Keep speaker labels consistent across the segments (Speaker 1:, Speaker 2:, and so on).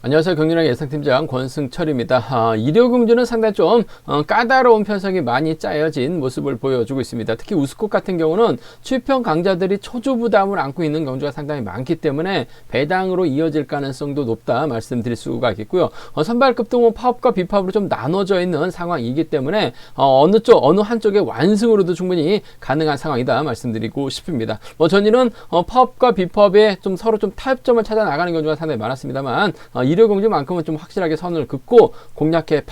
Speaker 1: 안녕하세요. 경륜의 예상팀장 권승철입니다. 일요경주는 상당히 좀 까다로운 편성이 많이 짜여진 모습을 보여주고 있습니다. 특히 우스컵 같은 경우는 추이평 강자들이 초주 부담을 안고 있는 경주가 상당히 많기 때문에 배당으로 이어질 가능성도 높다 말씀드릴 수가 있겠고요. 선발급도 뭐 파업과 비파업으로 좀 나눠져 있는 상황이기 때문에 어느 한쪽의 완승으로도 충분히 가능한 상황이다 말씀드리고 싶습니다. 전일은 파업과 비파업에 좀 서로 좀 타협점을 찾아 나가는 경주가 상당히 많았습니다만 일요경주만큼은 좀 확실하게 선을 긋고 공략해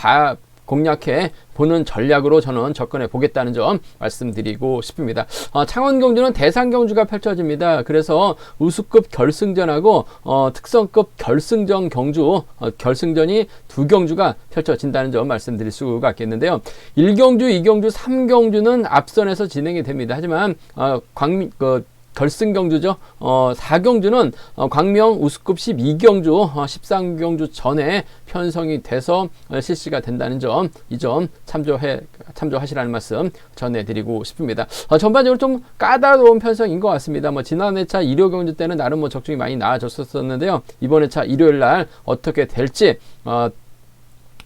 Speaker 1: 보는 전략으로 저는 접근해 보겠다는 점 말씀드리고 싶습니다. 창원경주는 대상경주가 펼쳐집니다. 그래서 우수급 결승전하고 특성급 결승전 경주 결승전이 두 경주가 펼쳐진다는 점 말씀드릴 수가 있겠는데요. 1경주, 2경주, 3경주는 앞선에서 진행이 됩니다. 하지만 결승경주죠. 4경주는 광명 우수급 12경주, 13경주 전에 편성이 돼서 실시가 된다는 점, 이 점 참조하시라는 말씀 전해드리고 싶습니다. 전반적으로 좀 까다로운 편성인 것 같습니다. 지난 회차 일요경주 때는 나름 적중이 많이 나아졌었는데요. 이번 회차 일요일 날 어떻게 될지,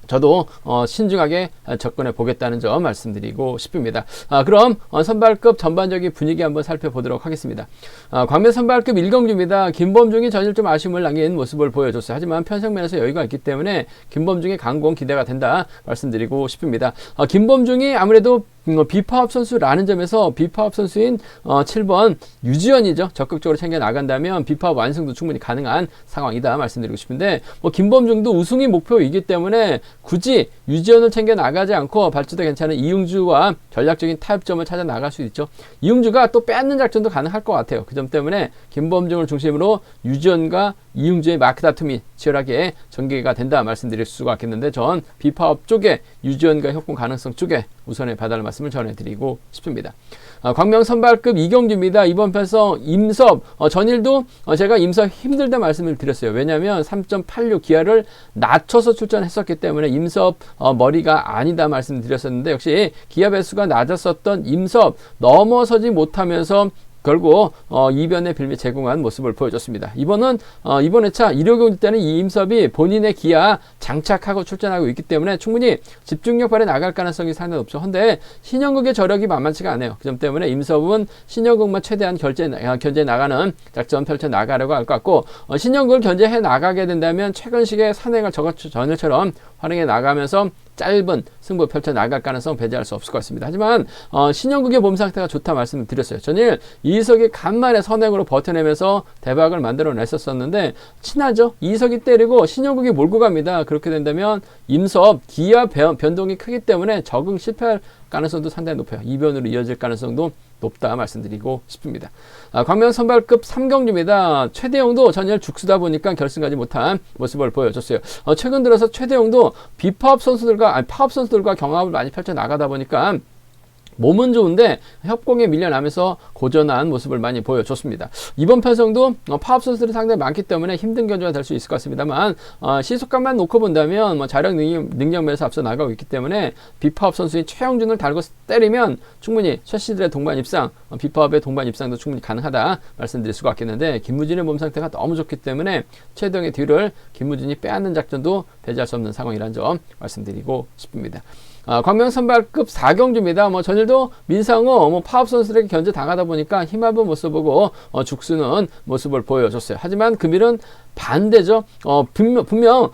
Speaker 1: 저도 신중하게 접근해 보겠다는 점 말씀드리고 싶습니다. 그럼 선발급 전반적인 분위기 한번 살펴보도록 하겠습니다. 광명 선발급 1경주입니다. 김범중이 전일 좀 아쉬움을 남긴 모습을 보여줬어요. 하지만 편성면에서 여유가 있기 때문에 김범중의 강공 기대가 된다 말씀드리고 싶습니다. 김범중이 아무래도 비파업 선수라는 점에서 비파업 선수인 7번 유지연이죠. 적극적으로 챙겨 나간다면 비파업 완승도 충분히 가능한 상황이다 말씀드리고 싶은데, 김범중도 우승이 목표이기 때문에 굳이 유지연을 챙겨 나가지 않고 발주도 괜찮은 이응주와 전략적인 타협점을 찾아 나갈 수 있죠. 이응주가 또 빼앗는 작전도 가능할 것 같아요. 그 점 때문에 김범중을 중심으로 유지연과 이응주의 마크 다툼이 치열하게 전개가 된다 말씀드릴 수가 있겠는데, 전 비파업 쪽에 유지연과 협공 가능성 쪽에 우선에 봐달라는 말씀을 전해드리고 싶습니다. 광명 선발급 2경주입니다. 이번 편성 임섭, 전일도 제가 임섭 힘들다 말씀을 드렸어요. 왜냐하면 3.86 기아를 낮춰서 출전했었기 때문에 임섭 머리가 아니다 말씀드렸었는데, 역시 기아 배수가 낮았었던 임섭 넘어서지 못하면서 결국 이변의 빌미 제공한 모습을 보여줬습니다. 이번 회차 일요경주 때는 이 임섭이 본인의 기아 장착하고 출전하고 있기 때문에 충분히 집중력 발휘 나갈 가능성이 상당히 높죠. 근데 신영국의 저력이 만만치가 않아요. 그 점 때문에 임섭은 신영국만 최대한 견제 나가는 작전 펼쳐 나가려고 할 것 같고, 신영국을 견제해 나가게 된다면 최근식의 산행을 전일처럼 활용해 나가면서 짧은 승부 펼쳐 나갈 가능성 배제할 수 없을 것 같습니다. 하지만 신영국의 몸 상태가 좋다 말씀을 드렸어요. 전일 이석이 간만에 선행으로 버텨내면서 대박을 만들어냈었는데 친하죠. 이석이 때리고 신영국이 몰고 갑니다. 그렇게 된다면 임섭 기아 변동이 크기 때문에 적응 실패할 가능성도 상당히 높아요. 이변으로 이어질 가능성도 높다 말씀드리고 싶습니다. 광명 선발급 3경주입니다. 최대용도 전일 죽수다 보니까 결승 가지 못한 모습을 보여줬어요. 최근 들어서 최대용도 파업 선수들과 경합을 많이 펼쳐 나가다 보니까 몸은 좋은데 협공에 밀려나면서 고전한 모습을 많이 보여줬습니다. 이번 편성도 파업 선수들이 상당히 많기 때문에 힘든 견주가 될 수 있을 것 같습니다만, 시속감만 놓고 본다면 자력 능력 면에서 앞서 나가고 있기 때문에 비파업 선수인 최영준을 달고 때리면 충분히 최씨들의 동반 입상, 비파업의 동반 입상도 충분히 가능하다 말씀드릴 수가 있겠는데, 김무진의 몸 상태가 너무 좋기 때문에 최대용의 뒤를 김무진이 빼앗는 작전도 배제할 수 없는 상황이라는 점 말씀드리고 싶습니다. 광명 선발급 4경주입니다. 전일도 민상호 파업 선수들에게 견제 당하다 보니까 힘없는 모습 보고 죽수는 모습을 보여줬어요. 하지만 금일은 반대죠. 분명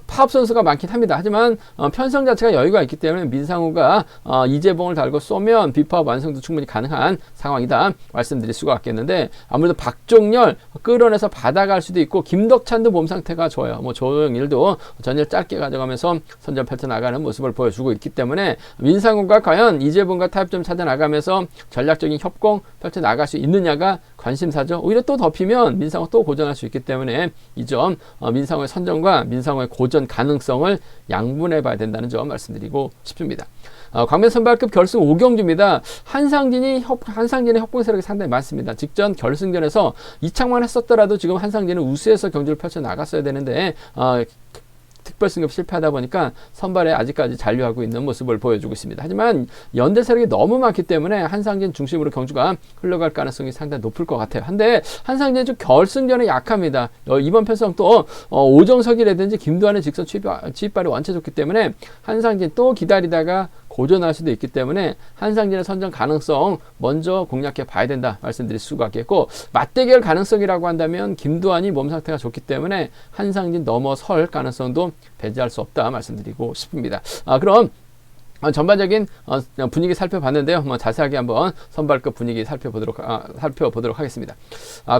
Speaker 1: 파업 선수가 많긴 합니다. 하지만 편성 자체가 여유가 있기 때문에 민상호가 이재봉을 달고 쏘면 비파업 완성도 충분히 가능한 상황이다 말씀드릴 수가 있겠는데, 아무래도 박종렬 끌어내서 받아갈 수도 있고 김덕찬도 몸 상태가 좋아요. 조영일도 전일 짧게 가져가면서 선전 펼쳐 나가는 모습을 보여주고 있기 때문에 민상호가 과연 이재봉과 타협점 찾아 나가면서 전략적인 협공 펼쳐 나갈 수 있느냐가 관심사죠. 오히려 또 덮이면 민상호 또 고전할 수 있기 때문에 이 점 민상호의 선전과 민상호의 고전 가능성을 양분해 봐야 된다는 점 말씀드리고 싶습니다. 광명 선발급 결승 5경주입니다. 한상진의 협공 세력이 상당히 많습니다. 직전 결승전에서 이착만 했었더라도 지금 한상진은 우수해서 경주를 펼쳐 나갔어야 되는데 특별 승급 실패하다 보니까 선발에 아직까지 잔류하고 있는 모습을 보여주고 있습니다. 하지만 연대 세력이 너무 많기 때문에 한상진 중심으로 경주가 흘러갈 가능성이 상당히 높을 것 같아요. 한데 한상진은 좀 결승전에 약합니다. 이번 편성 또 오정석이라든지 김두한의 직선 취입발이 원체 좋기 때문에 한상진 또 기다리다가 고전할 수도 있기 때문에 한상진의 선정 가능성 먼저 공략해 봐야 된다 말씀드릴 수가 있겠고, 맞대결 가능성이라고 한다면 김두한이 몸 상태가 좋기 때문에 한상진 넘어설 가능성도 배제할 수 없다 말씀드리고 싶습니다. 그럼 전반적인 분위기 살펴봤는데요. 자세하게 한번 선발급 분위기 살펴보도록 하겠습니다.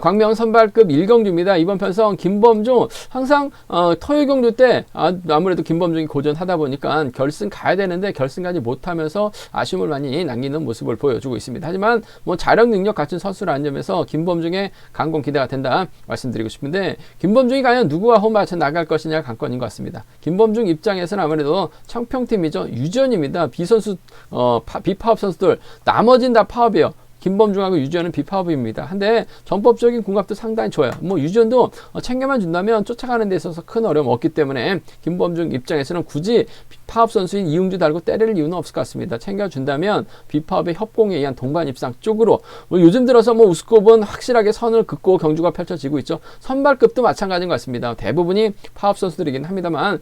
Speaker 1: 광명 선발급 1경주입니다. 이번 편성 김범중, 항상 토요 경주 때 아무래도 김범중이 고전하다 보니까 결승 가야 되는데 결승 가지 못하면서 아쉬움을 많이 남기는 모습을 보여주고 있습니다. 하지만 자력 능력 갖춘 선수라는 점에서 김범중의 강공 기대가 된다 말씀드리고 싶은데, 김범중이 과연 누구와 호흡 맞춰 나갈 것이냐 관건인 것 같습니다. 김범중 입장에서는 아무래도 청평팀이죠. 유전입니다. 비선수, 비파업 선수들, 나머진 다 파업이에요. 김범중하고 유지현은 비파업입니다. 한데 전법적인 궁합도 상당히 좋아요. 유지현도 챙겨만 준다면 쫓아가는 데 있어서 큰 어려움 없기 때문에 김범중 입장에서는 굳이 파업 선수인 이웅주 달고 때릴 이유는 없을 것 같습니다. 챙겨준다면 비파업의 협공에 의한 동반 입상 쪽으로, 요즘 들어서 우스컵은 확실하게 선을 긋고 경주가 펼쳐지고 있죠. 선발급도 마찬가지인 것 같습니다. 대부분이 파업 선수들이긴 합니다만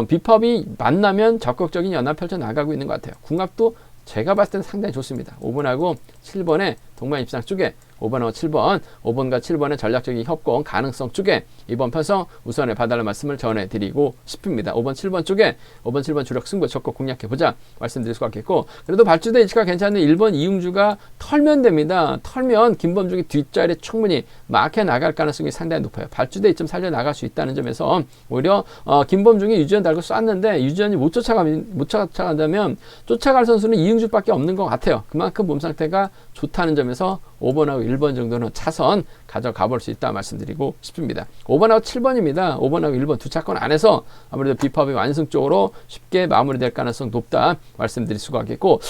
Speaker 1: 비파업이 만나면 적극적인 연합 펼쳐 나가고 있는 것 같아요. 궁합도 제가 봤을 때는 상당히 좋습니다. 5번하고 7번의 동반 입상 쪽에 5번하고 7번, 5번과 7번의 전략적인 협공 가능성 쪽에 이번 편성 우선에 봐달라는 말씀을 전해드리고 싶습니다. 5번, 7번 쪽에 5번, 7번 주력 승부 적극 공략해보자 말씀드릴 수가 있겠고, 그래도 발주대 위치가 괜찮은 1번 이웅주가 털면 됩니다. 털면 김범중이 뒷자리에 충분히 막혀 나갈 가능성이 상당히 높아요. 발주대 이점 살려나갈 수 있다는 점에서 오히려 김범중이 유지현 달고 쐈는데 유지현이 못 쫓아간다면 쫓아갈 선수는 이웅주밖에 없는 것 같아요. 그만큼 몸 상태가 좋다는 점에서 5번하고 1번 정도는 차선 가져가 볼 수 있다 말씀드리고 싶습니다. 5번하고 7번입니다. 5번하고 1번 두 차권 안에서 아무래도 비파업이 완승적으로 쉽게 마무리될 가능성 높다 말씀드릴 수가 있겠고,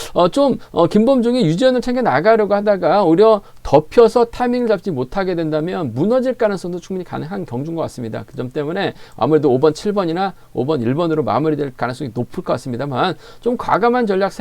Speaker 1: 김범중이 유지현을 챙겨 나가려고 하다가 오히려 덮여서 타이밍을 잡지 못하게 된다면 무너질 가능성도 충분히 가능한 경주인 것 같습니다. 그 점 때문에 아무래도 5번, 7번이나 5번, 1번으로 마무리될 가능성이 높을 것 같습니다만, 좀 과감한 전략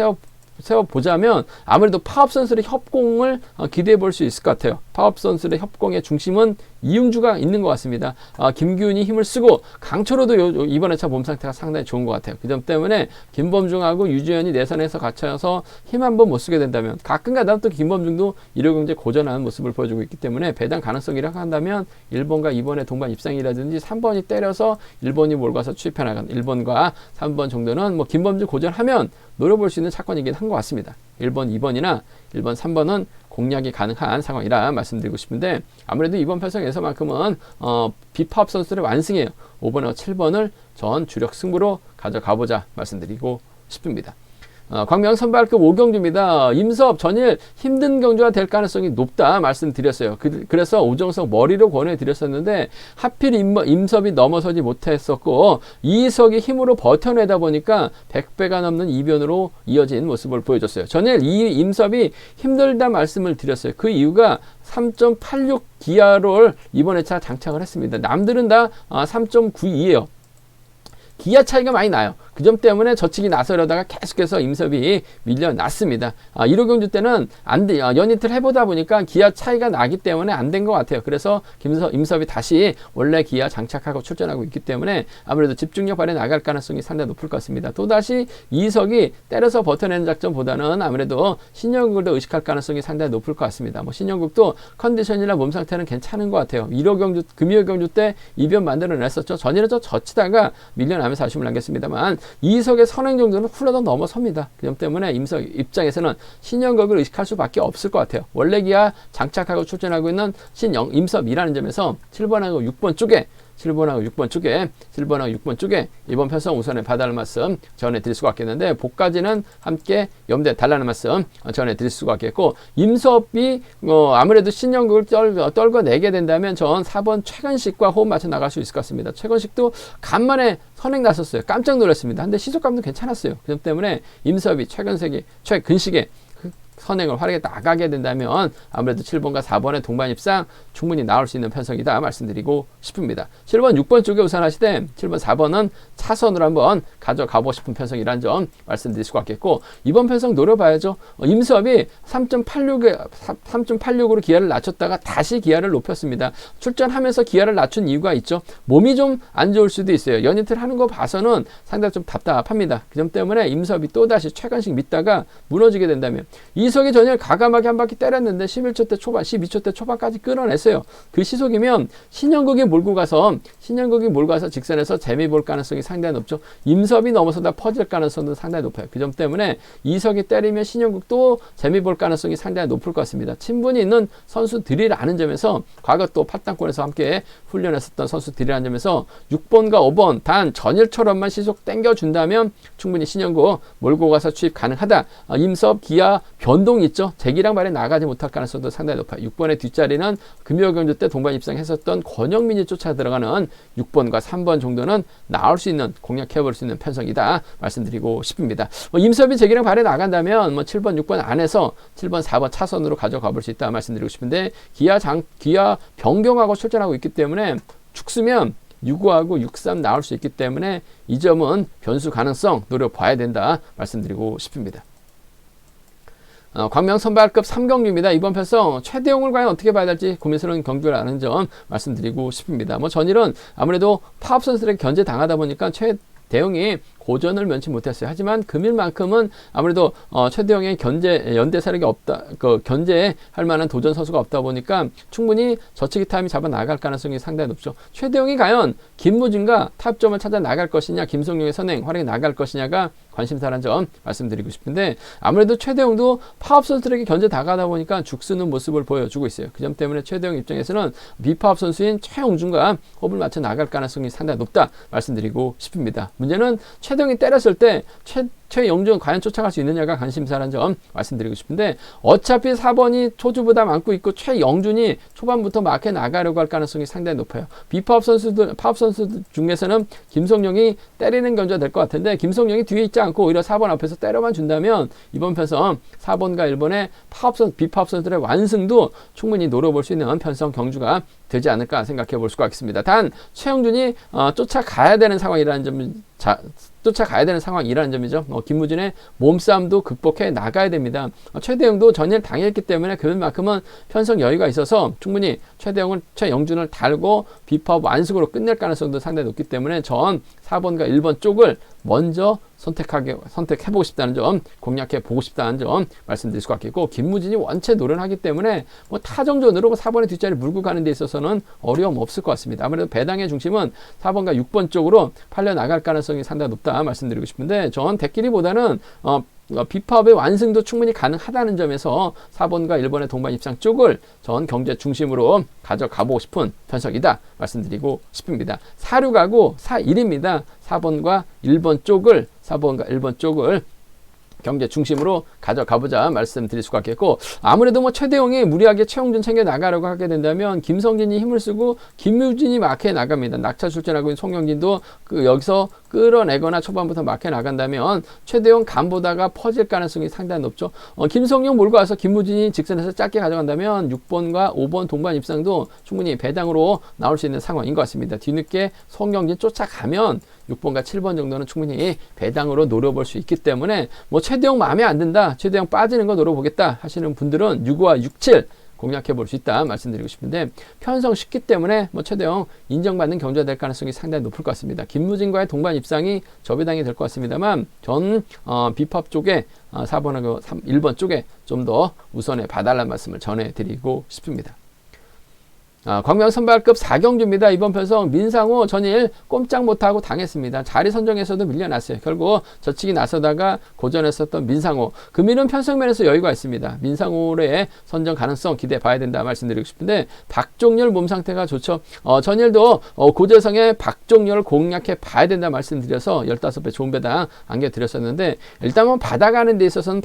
Speaker 1: 세워보자면 아무래도 파업 선수의 협공을 기대해 볼 수 있을 것 같아요. 파업 선수의 협공의 중심은 이웅주가 있는 것 같습니다. 김기훈이 힘을 쓰고 강철호도 이번에 차 몸 상태가 상당히 좋은 것 같아요. 그 점 때문에 김범중하고 유지현이 내선에서 갇혀서 힘 한번 못 쓰게 된다면, 가끔가다 또 김범중도 1호경제 고전하는 모습을 보여주고 있기 때문에 배당 가능성이라고 한다면 1번과 2번의 동반 입상이라든지 3번이 때려서 1번이 몰고 가서 추입해 나간 1번과 3번 정도는 김범중 고전하면 노려볼 수 있는 사건이긴 한 것 같습니다. 1번, 2번이나 1번, 3번은 공략이 가능한 상황이라 말씀드리고 싶은데, 아무래도 이번 편성에서만큼은 비파업 선수들의 완승이에요. 5번하고 7번을 전 주력 승부로 가져가보자 말씀드리고 싶습니다. 광명 선발급 5경주입니다. 임섭 전일 힘든 경주가 될 가능성이 높다 말씀드렸어요. 그래서 오정석 머리로 권해드렸었는데 하필 임섭이 넘어서지 못했었고 이석이 힘으로 버텨내다 보니까 100배가 넘는 이변으로 이어진 모습을 보여줬어요. 전일 임섭이 힘들다 말씀을 드렸어요. 그 이유가 3.86 기아를 이번 회차 장착을 했습니다. 남들은 다 3.92예요. 기아 차이가 많이 나요. 그 점 때문에 젖히기 나서려다가 계속해서 임섭이 밀려났습니다. 1호 경주 때는 연이틀 해보다 보니까 기아 차이가 나기 때문에 안 된 것 같아요. 그래서 임섭이 다시 원래 기아 장착하고 출전하고 있기 때문에 아무래도 집중력 발휘 나갈 가능성이 상당히 높을 것 같습니다. 또다시 이석이 때려서 버텨내는 작전보다는 아무래도 신영국을 더 의식할 가능성이 상당히 높을 것 같습니다. 신영국도 컨디션이나 몸 상태는 괜찮은 것 같아요. 1호 경주, 금요 경주 때 이변 만들어냈었죠. 전일은 젖히다가 밀려나면서 아쉬움을 남겼습니다만 이석의 선행 정도는 훌러덩 넘어섭니다. 그 점 때문에 임석 입장에서는 신영국을 의식할 수밖에 없을 것 같아요. 원래 기아 장착하고 출전하고 있는 임섭이라는 점에서 7번하고 6번 쪽에 7번하고 6번 쪽에 이번 편성 우선에 봐달라는 말씀 전해드릴 수가 있겠는데, 복까지는 함께 염두에 달라는 말씀 전해드릴 수가 있겠고, 임섭이 아무래도 신영국을 떨궈내게 된다면 전 4번 최근식과 호흡 맞춰 나갈 수 있을 것 같습니다. 최근식도 간만에 선행 나섰어요. 깜짝 놀랐습니다. 근데 시속감도 괜찮았어요. 그 점 때문에 임섭이 최근식에 선행을 활약해 나가게 된다면 아무래도 7번과 4번의 동반 입상 충분히 나올 수 있는 편성이다 말씀드리고 싶습니다. 7번, 6번 쪽에 우선 하시되 7번, 4번은 차선으로 한번 가져가고 싶은 편성이라는 점 말씀드릴 수가 있겠고, 이번 편성 노려봐야죠. 임수업이 3.86으로 기아를 낮췄다가 다시 기아를 높였습니다. 출전하면서 기아를 낮춘 이유가 있죠. 몸이 좀 안 좋을 수도 있어요. 연이틀 하는 거 봐서는 상당히 좀 답답합니다. 그 점 때문에 임수업이 또다시 최강식 믿다가 무너지게 된다면, 이석이 전일 가감하게 한 바퀴 때렸는데 11초 대 초반, 12초 대 초반까지 끌어냈어요. 그 시속이면 신영국이 몰고 가서 직선에서 재미 볼 가능성이 상당히 높죠. 임섭이 넘어서다 퍼질 가능성도 상당히 높아요. 그 점 때문에 이석이 때리면 신영국도 재미 볼 가능성이 상당히 높을 것 같습니다. 친분이 있는 선수들이라는 점에서, 과거 또 팔당권에서 함께 훈련했었던 선수들이라는 점에서 6번과 5번 단 전일처럼만 시속 땡겨준다면 충분히 신영국 몰고 가서 추입 가능하다. 임섭, 기아 변동이 있죠. 재기랑 발에 나가지 못할 가능성도 상당히 높아요. 6번의 뒷자리는 금요경주 때 동반 입상했었던 권영민이 쫓아 들어가는 6번과 3번 정도는 나올 수 있는, 공략해볼 수 있는 편성이다 말씀드리고 싶습니다. 임섭이 재기랑 발에 나간다면 7번, 6번 안에서 7번, 4번 차선으로 가져가 볼 수 있다 말씀드리고 싶은데, 기아 변경하고 출전하고 있기 때문에 축수면 6-5하고 6-3 나올 수 있기 때문에 이 점은 변수 가능성 노려봐야 된다 말씀드리고 싶습니다. 광명 선발급 3경주입니다. 이번 편성 최대용을 과연 어떻게 봐야 될지 고민스러운 경주라는 점 말씀드리고 싶습니다. 전일은 아무래도 파업 선수들에게 견제 당하다 보니까 최대용이 고전을 면치 못했어요. 하지만 금일만큼은 아무래도 최대용의 연대 세력이 없다, 견제할 만한 도전 선수가 없다 보니까 충분히 저치기 타임이 잡아 나갈 가능성이 상당히 높죠. 최대용이 과연 김무진과 타점을 찾아 나갈 것이냐, 김성룡의 선행 활약이 나갈 것이냐가 관심사라는 점 말씀드리고 싶은데, 아무래도 최대용도 파업 선수들에게 견제 당하다 보니까 죽쓰는 모습을 보여주고 있어요. 그 점 때문에 최대용 입장에서는 비파업 선수인 최용준과 호흡을 맞춰 나갈 가능성이 상당히 높다 말씀드리고 싶습니다. 문제는 최대용이 때렸을 때 최영준 과연 쫓아갈 수 있느냐가 관심사라는 점 말씀드리고 싶은데, 어차피 4번이 초주보다 많고 있고 최영준이 초반부터 막혀 나가려고 할 가능성이 상당히 높아요. 파업 선수들 중에서는 김성룡이 때리는 견제가 될 것 같은데, 김성룡이 뒤에 있지 않고 오히려 4번 앞에서 때려만 준다면 이번 편성 4번과 1번의 비파업 선수들의 완승도 충분히 노려볼 수 있는 편성 경주가 되지 않을까 생각해 볼 수가 있습니다. 단 최영준이 쫓아가야 되는 상황이라는 점이죠. 김무진의 몸싸움도 극복해 나가야 됩니다. 최대용도 전일 당했기 때문에 그만큼은 편성 여유가 있어서 충분히 최영준을 달고 비파업 완승으로 끝낼 가능성도 상당히 높기 때문에 전 4번과 1번 쪽을 먼저 선택해보고 싶다는 점, 공략해보고 싶다는 점 말씀드릴 수가 있겠고, 김무진이 원체 노련하기 때문에 타정전으로 4번의 뒷자리 물고 가는 데 있어서는 어려움 없을 것 같습니다. 아무래도 배당의 중심은 4번과 6번 쪽으로 팔려 나갈 가능성이 상당히 높다 말씀드리고 싶은데, 전 대끼리보다는 비파업의 완승도 충분히 가능하다는 점에서 4번과 1번의 동반 입상 쪽을 전 경제 중심으로 가져가보고 싶은 편성이다 말씀드리고 싶습니다. 4-6하고 4-1입니다. 4번과 1번 쪽을 경제 중심으로 가져가보자 말씀드릴 수가 있겠고, 아무래도 최대용이 무리하게 최용준 챙겨 나가려고 하게 된다면 김성진이 힘을 쓰고 김유진이 막혀 나갑니다. 낙차 출전하고 있는 송영진도 여기서 끌어내거나 초반부터 막혀 나간다면 최대용 간보다가 퍼질 가능성이 상당히 높죠. 김성룡 몰고 와서 김무진이 직선에서 짧게 가져간다면 6번과 5번 동반 입상도 충분히 배당으로 나올 수 있는 상황인 것 같습니다. 뒤늦게 송영진 쫓아가면 6번과 7번 정도는 충분히 배당으로 노려볼 수 있기 때문에 최대용 마음에 안 든다, 최대용 빠지는 거 노려보겠다 하시는 분들은 6-5와 6-7 공략해 볼 수 있다 말씀드리고 싶은데, 편성 쉽기 때문에1대영 인정받는 경주가 될 가능성이 상당히 높을 것 같습니다. 김무진과의 동반 입상이 저배당이 될 것 같습니다만, 전 비팝 쪽에 4번하고 1번 쪽에 좀 더 우선해 봐달라는 말씀을 전해드리고 싶습니다. 광명 선발급 4경주입니다. 이번 편성 민상호 전일 꼼짝 못하고 당했습니다. 자리 선정에서도 밀려났어요. 결국 저치기 나서다가 고전했었던 민상호. 금일은 편성면에서 여유가 있습니다. 민상호의 선정 가능성 기대해 봐야 된다 말씀드리고 싶은데, 박종렬 몸 상태가 좋죠. 전일도 고재성의 박종렬을 공략해 봐야 된다 말씀드려서 15배 좋은 배당 안겨드렸었는데, 일단 받아가는 데 있어서는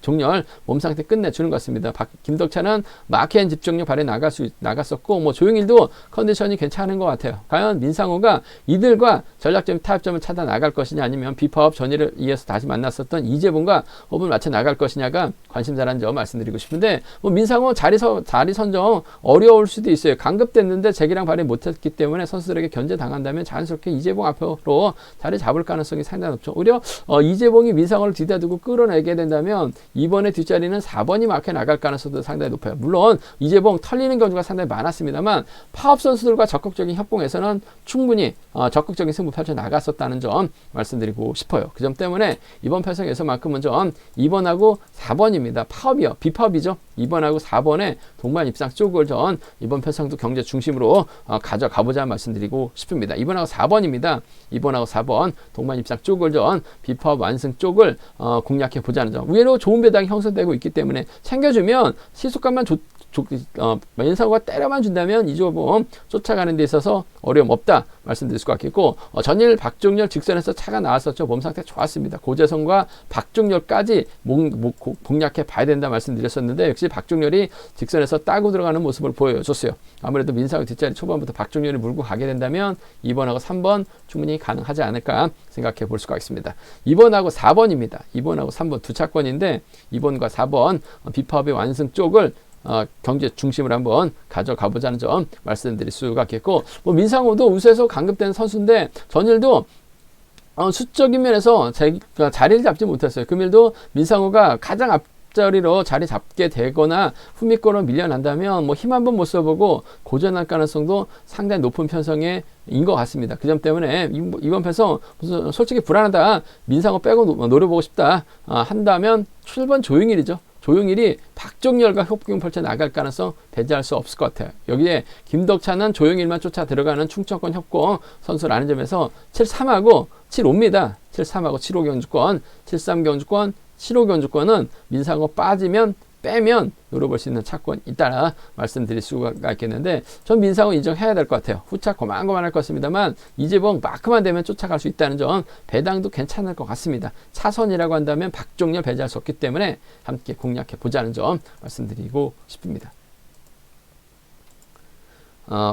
Speaker 1: 종렬 몸 상태 끝내주는 것 같습니다. 김덕찬은 마케한 집중력 발에 나갔었고 뭐 조용일도 컨디션이 괜찮은 것 같아요. 과연 민상호가 이들과 전략점 타협점을 찾아 나갈 것이냐 아니면 비파업 전일을 이어서 다시 만났었던 이재봉과 호흡을 맞춰 나갈 것이냐가 관심사라는 점 말씀드리고 싶은데 뭐 민상호 자리 선정 어려울 수도 있어요. 강급됐는데 재기랑 발휘 못했기 때문에 선수들에게 견제당한다면 자연스럽게 이재봉 앞으로 자리 잡을 가능성이 상당히 높죠. 오히려 이재봉이 민상호를 뒤다 두고 끌어내게 된다면 이번에 뒷자리는 4번이 막혀 나갈 가능성도 상당히 높아요. 물론 이재봉 털리는 경우가 상당히 많았습니다만 파업 선수들과 적극적인 협공에서는 충분히 적극적인 승부 펼쳐 나갔었다는 점 말씀드리고 싶어요. 그 점 때문에 이번 편성에서만큼은 좀 2번하고 4번입니다. 파업이요. 비파업이죠. 2번하고 4번의 동반 입상 쪽을 전 이번 편성도 경제 중심으로 가져가보자 말씀드리고 싶습니다. 2번하고 4번입니다. 2번하고 4번 동반 입상 쪽을 전 비파업 완승 쪽을 공략해 보자는 점. 의외로 좋은 배당이 형성되고 있기 때문에 챙겨주면 시속감만 민상호가 때려만 준다면 이재봉 쫓아가는 데 있어서 어려움 없다 말씀드릴 수가 있겠고 전일 박종렬 직선에서 차가 나왔었죠. 몸 상태 좋았습니다. 고재성과 박종렬까지 공략해 봐야 된다 말씀드렸었는데 역시 박종렬이 직선에서 따고 들어가는 모습을 보여줬어요. 아무래도 민상호 뒷자리 초반부터 박종렬이 물고 가게 된다면 2번하고 3번 충분히 가능하지 않을까 생각해 볼 수가 있습니다. 2번하고 4번입니다. 2번하고 3번 두 차권인데 2번과 4번 비파업의 완승 쪽을 경제 중심을 한번 가져가 보자는 점 말씀드릴 수가 있겠고 뭐 민상호도 우수해서 강급된 선수인데 전일도 수적인 면에서 자리를 잡지 못했어요. 금일도 민상호가 가장 앞자리로 자리 잡게 되거나 후미권으로 밀려난다면 뭐 힘 한번 못 써보고 고전할 가능성도 상당히 높은 편성인 것 같습니다. 그 점 때문에 이번 편성 솔직히 불안하다 민상호 빼고 노려보고 싶다 한다면 7번 조용일이죠. 조용일이 박종렬과 협공 펼쳐 나갈 가능성 배제할 수 없을 것 같아요. 여기에 김덕찬은 조용일만 쫓아 들어가는 충청권 협공 선수라는 점에서 7-3하고 7-5입니다. 7-3하고 7-5 경주권, 7-3 경주권, 7-5 경주권은 민상호 빼면 노려볼 수 있는 차권이 있다라 말씀드릴 수가 있겠는데 전 민상호 인정해야 될 것 같아요. 후차 고만고만할 것 같습니다만 이재봉 마크만 되면 쫓아갈 수 있다는 점 배당도 괜찮을 것 같습니다. 차선이라고 한다면 박종렬 배제할 수 없기 때문에 함께 공략해 보자는 점 말씀드리고 싶습니다.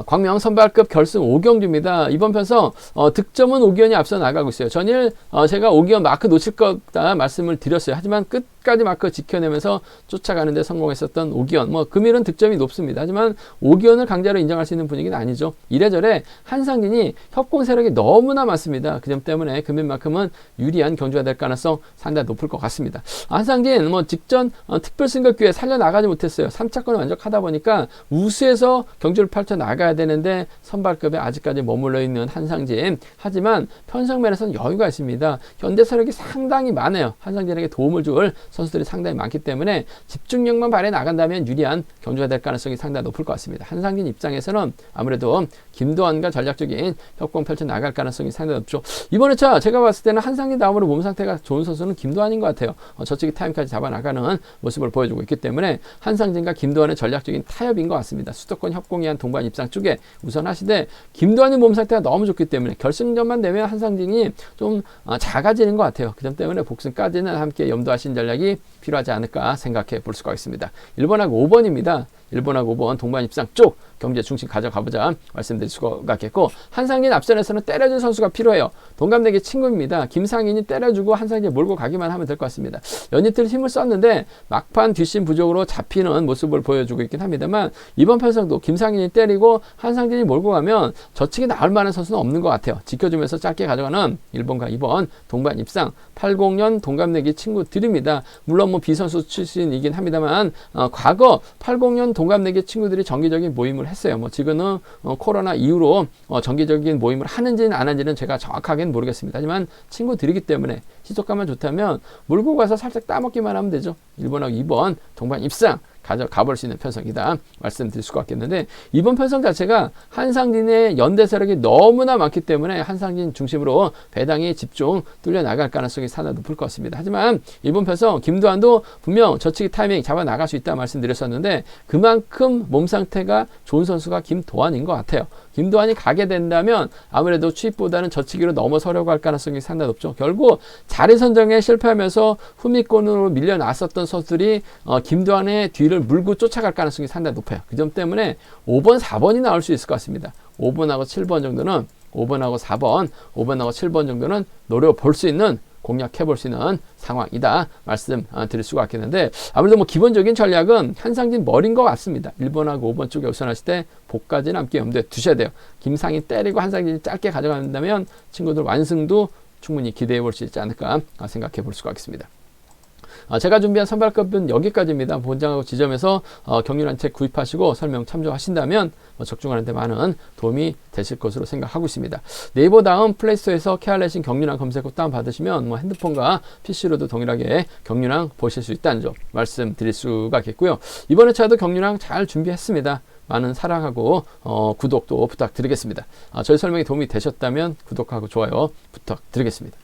Speaker 1: 광명 선발급 결승 5경주입니다. 이번 편성 득점은 오기현이 앞서 나가고 있어요. 전일 제가 오기현 마크 놓칠 거다 말씀을 드렸어요. 하지만 끝까지 마크 지켜내면서 쫓아가는 데 성공했었던 오기현. 금일은 득점이 높습니다. 하지만 오기현을 강자로 인정할 수 있는 분위기는 아니죠. 이래저래 한상진이 협공 세력이 너무나 많습니다. 그 점 때문에 금일만큼은 유리한 경주가 될 가능성 상당히 높을 것 같습니다. 한상진 직전 특별 승격 기회 살려나가지 못했어요. 3차권을 완적하다 보니까 우수해서 경주를 펼쳐 나가야 되는데 선발급에 아직까지 머물러 있는 한상진. 하지만 편성면에서는 여유가 있습니다. 현대 세력이 상당히 많아요. 한상진에게 도움을 줄 선수들이 상당히 많기 때문에 집중력만 발휘해 나간다면 유리한 경주가 될 가능성이 상당히 높을 것 같습니다. 한상진 입장에서는 아무래도 김도환과 전략적인 협공 펼쳐 나갈 가능성이 상당히 높죠. 이번 회차 제가 봤을 때는 한상진 다음으로 몸 상태가 좋은 선수는 김도환인 것 같아요. 저쪽이 타임까지 잡아나가는 모습을 보여주고 있기 때문에 한상진과 김도환의 전략적인 타협인 것 같습니다. 수도권 협공이 한 동반 입상 쪽에 우선하시되 김도환의 몸 상태가 너무 좋기 때문에 결승전만 되면 한상진이 좀 작아지는 것 같아요. 그 점 때문에 복승까지는 함께 염두하신 전략이 필요하지 않을까 생각해 볼 수가 있습니다. 1번하고 5번입니다. 1번하고 5번 동반 입상 쪽 경제 중심 가져가보자 말씀드릴 수가 있겠고 한상진 앞선에서는 때려줄 선수가 필요해요. 동갑내기 친구입니다. 김상인이 때려주고 한상진 몰고 가기만 하면 될 것 같습니다. 연이틀 힘을 썼는데 막판 뒷심 부족으로 잡히는 모습을 보여주고 있긴 합니다만 이번 편성도 김상인이 때리고 한상진이 몰고 가면 저측이 나올 만한 선수는 없는 것 같아요. 지켜주면서 짧게 가져가는 1번과 2번 동반 입상 80년 동갑내기 친구들입니다. 물론 비선수 출신이긴 합니다만 과거 80년 동갑내기 친구들이 정기적인 모임을 했어요. 지금은 코로나 이후로 정기적인 모임을 하는지는 안 하는지는 제가 정확하게는 모르겠습니다. 하지만 친구들이기 때문에 시속감만 좋다면 몰고 가서 살짝 따먹기만 하면 되죠. 1번하고 2번 동반 입상 가볼 수 있는 편성이다 말씀드릴 수가 있겠는데, 이번 편성 자체가 한상진의 연대 세력이 너무나 많기 때문에 한상진 중심으로 배당이 집중 뚫려 나갈 가능성이 상당히 높을 것 같습니다. 하지만 이번 편성 김두한도 분명 저치기 타이밍 잡아 나갈 수 있다 말씀드렸었는데, 그만큼 몸 상태가 좋은 선수가 김도환인 것 같아요. 김도환이 가게 된다면 아무래도 추입보다는 저치기로 넘어서려고 할 가능성이 상당히 높죠. 결국 자리 선정에 실패하면서 후미권으로 밀려났었던 선수들이 김도환의 뒤를 물고 쫓아갈 가능성이 상당히 높아요. 그 점 때문에 5번, 4번이 나올 수 있을 것 같습니다. 5번하고 7번 정도는 5번하고 4번, 5번하고 7번 정도는 노려볼 수 있는, 공략해 볼 수 있는 상황이다 말씀 드릴 수가 있겠는데, 아무래도 뭐 기본적인 전략은 한상진 머리인 것 같습니다. 1번하고 5번 쪽에 우선하실 때 복까지 남게 염두에 두셔야 돼요. 김상이 때리고 한상진이 짧게 가져간다면 친구들 완승도 충분히 기대해 볼 수 있지 않을까 생각해 볼 수가 있겠습니다. 제가 준비한 선발급은 여기까지입니다. 본장하고 지점에서 경륜한 책 구입하시고 설명 참조하신다면 적중하는 데 많은 도움이 되실 것으로 생각하고 있습니다. 네이버 다음 플레이스토어에서 케알레신 경륜한 검색 후 다운받으시면 핸드폰과 PC로도 동일하게 경륜한 보실 수 있다는 점 말씀드릴 수가 있겠고요. 이번 회차도 경륜한 잘 준비했습니다. 많은 사랑하고 구독도 부탁드리겠습니다. 저희 설명이 도움이 되셨다면 구독하고 좋아요 부탁드리겠습니다.